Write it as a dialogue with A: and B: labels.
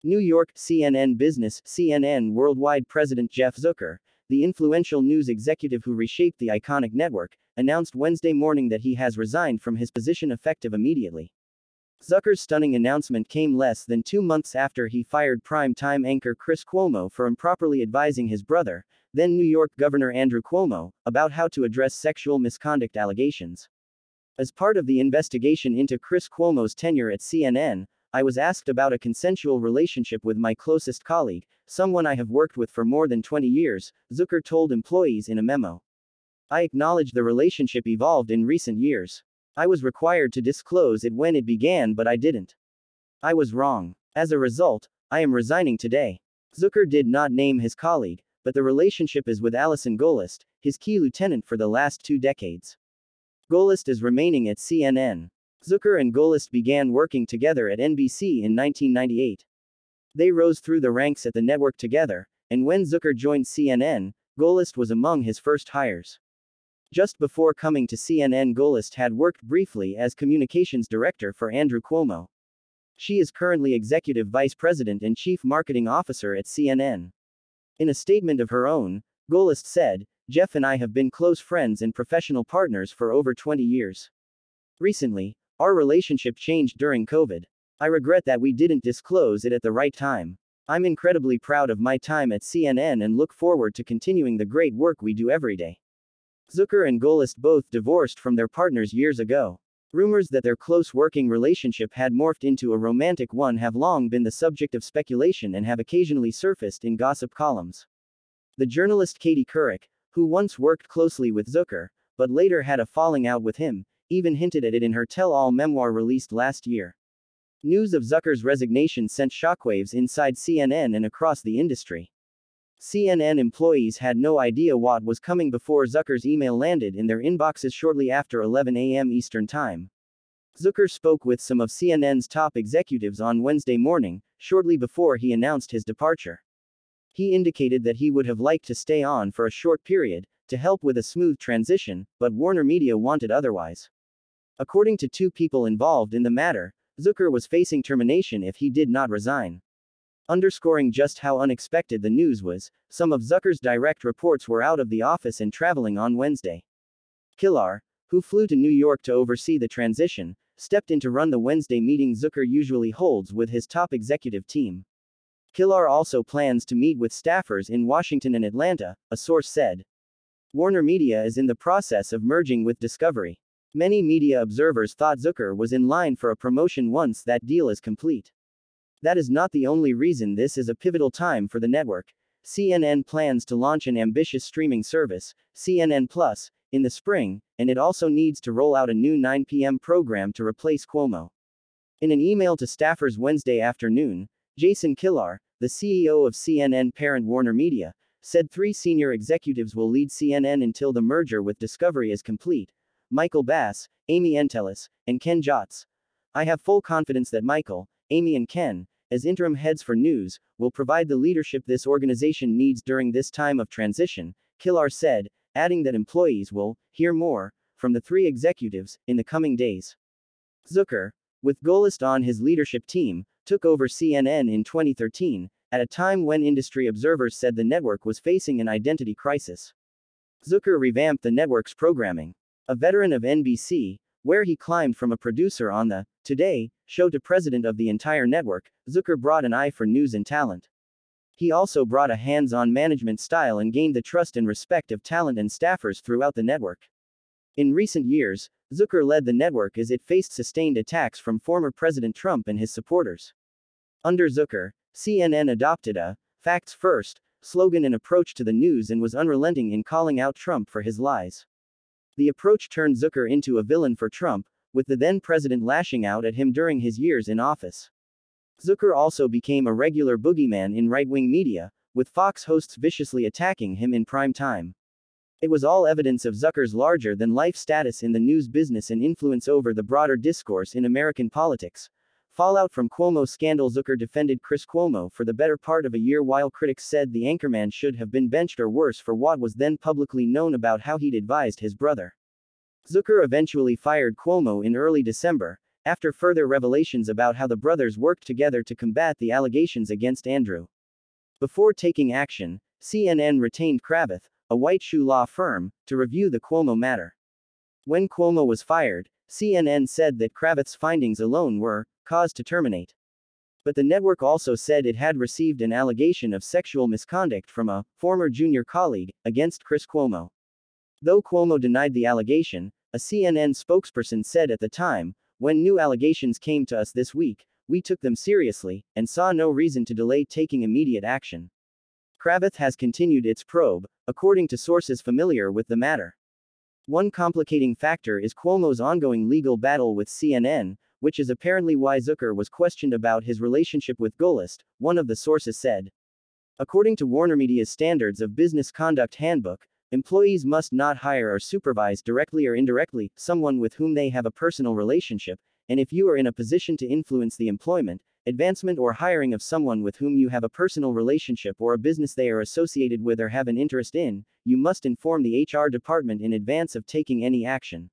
A: New York, CNN Business, CNN Worldwide President Jeff Zucker, the influential news executive who reshaped the iconic network, announced Wednesday morning that he has resigned from his position effective immediately. Zucker's stunning announcement came less than 2 months after he fired prime-time anchor Chris Cuomo for improperly advising his brother, then New York Governor Andrew Cuomo, about how to address sexual misconduct allegations. As part of the investigation into Chris Cuomo's tenure at CNN, I was asked about a consensual relationship with my closest colleague, someone I have worked with for more than 20 years, Zucker told employees in a memo. I acknowledge the relationship evolved in recent years. I was required to disclose it when it began, but I didn't. I was wrong. As a result, I am resigning today. Zucker did not name his colleague, but the relationship is with Allison Gollust, his key lieutenant for the last 2 decades. Gollust is remaining at CNN. Zucker and Gollust began working together at NBC in 1998. They rose through the ranks at the network together, and when Zucker joined CNN, Gollust was among his first hires. Just before coming to CNN, Gollust had worked briefly as communications director for Andrew Cuomo. She is currently executive vice president and chief marketing officer at CNN. In a statement of her own, Gollust said, "Jeff and I have been close friends and professional partners for over 20 years. Recently, our relationship changed during COVID. I regret that we didn't disclose it at the right time. I'm incredibly proud of my time at CNN and look forward to continuing the great work we do every day." Zucker and Gollust both divorced from their partners years ago. Rumors that their close working relationship had morphed into a romantic one have long been the subject of speculation and have occasionally surfaced in gossip columns. The journalist Katie Couric, who once worked closely with Zucker, but later had a falling out with him, even hinted at it in her tell-all memoir released last year. News of Zucker's resignation sent shockwaves inside CNN and across the industry. CNN employees had no idea what was coming before Zucker's email landed in their inboxes shortly after 11 a.m. Eastern Time. Zucker spoke with some of CNN's top executives on Wednesday morning, shortly before he announced his departure. He indicated that he would have liked to stay on for a short period, to help with a smooth transition, but Warner Media wanted otherwise. According to 2 people involved in the matter, Zucker was facing termination if he did not resign. Underscoring just how unexpected the news was, some of Zucker's direct reports were out of the office and traveling on Wednesday. Killar, who flew to New York to oversee the transition, stepped in to run the Wednesday meeting Zucker usually holds with his top executive team. Killar also plans to meet with staffers in Washington and Atlanta, a source said. Warner Media is in the process of merging with Discovery. Many media observers thought Zucker was in line for a promotion once that deal is complete. That is not the only reason this is a pivotal time for the network. CNN plans to launch an ambitious streaming service, CNN Plus, in the spring, and it also needs to roll out a new 9 p.m. program to replace Cuomo. In an email to staffers Wednesday afternoon, Jason Killar, the CEO of CNN parent Warner Media, said 3 senior executives will lead CNN until the merger with Discovery is complete: Michael Bass, Amy Entelis, and Ken Jotz. I have full confidence that Michael, Amy and Ken, as interim heads for news, will provide the leadership this organization needs during this time of transition, Killar said, adding that employees will hear more from the 3 executives in the coming days. Zucker, with Gollust on his leadership team, took over CNN in 2013, at a time when industry observers said the network was facing an identity crisis. Zucker revamped the network's programming. A veteran of NBC, where he climbed from a producer on the Today show to president of the entire network, Zucker brought an eye for news and talent. He also brought a hands-on management style and gained the trust and respect of talent and staffers throughout the network. In recent years, Zucker led the network as it faced sustained attacks from former President Trump and his supporters. Under Zucker, CNN adopted a "facts first" slogan and approach to the news and was unrelenting in calling out Trump for his lies. The approach turned Zucker into a villain for Trump, with the then president lashing out at him during his years in office. Zucker also became a regular boogeyman in right-wing media, with Fox hosts viciously attacking him in prime time. It was all evidence of Zucker's larger-than-life status in the news business and influence over the broader discourse in American politics. Fallout from Cuomo scandal. Zucker defended Chris Cuomo for the better part of a year while critics said the anchorman should have been benched or worse for what was then publicly known about how he'd advised his brother. Zucker eventually fired Cuomo in early December, after further revelations about how the brothers worked together to combat the allegations against Andrew. Before taking action, CNN retained Cravath, a white shoe law firm, to review the Cuomo matter. When Cuomo was fired, CNN said that Cravath's findings alone were cause to terminate. But the network also said it had received an allegation of sexual misconduct from a former junior colleague against Chris Cuomo. Though Cuomo denied the allegation, a CNN spokesperson said at the time, "When new allegations came to us this week, we took them seriously and saw no reason to delay taking immediate action." Cravath has continued its probe, according to sources familiar with the matter. One complicating factor is Cuomo's ongoing legal battle with CNN, which is apparently why Zucker was questioned about his relationship with Gollust, one of the sources said. According to WarnerMedia's Standards of Business Conduct Handbook, employees must not hire or supervise directly or indirectly someone with whom they have a personal relationship, and if you are in a position to influence the employment, advancement or hiring of someone with whom you have a personal relationship or a business they are associated with or have an interest in, you must inform the HR department in advance of taking any action.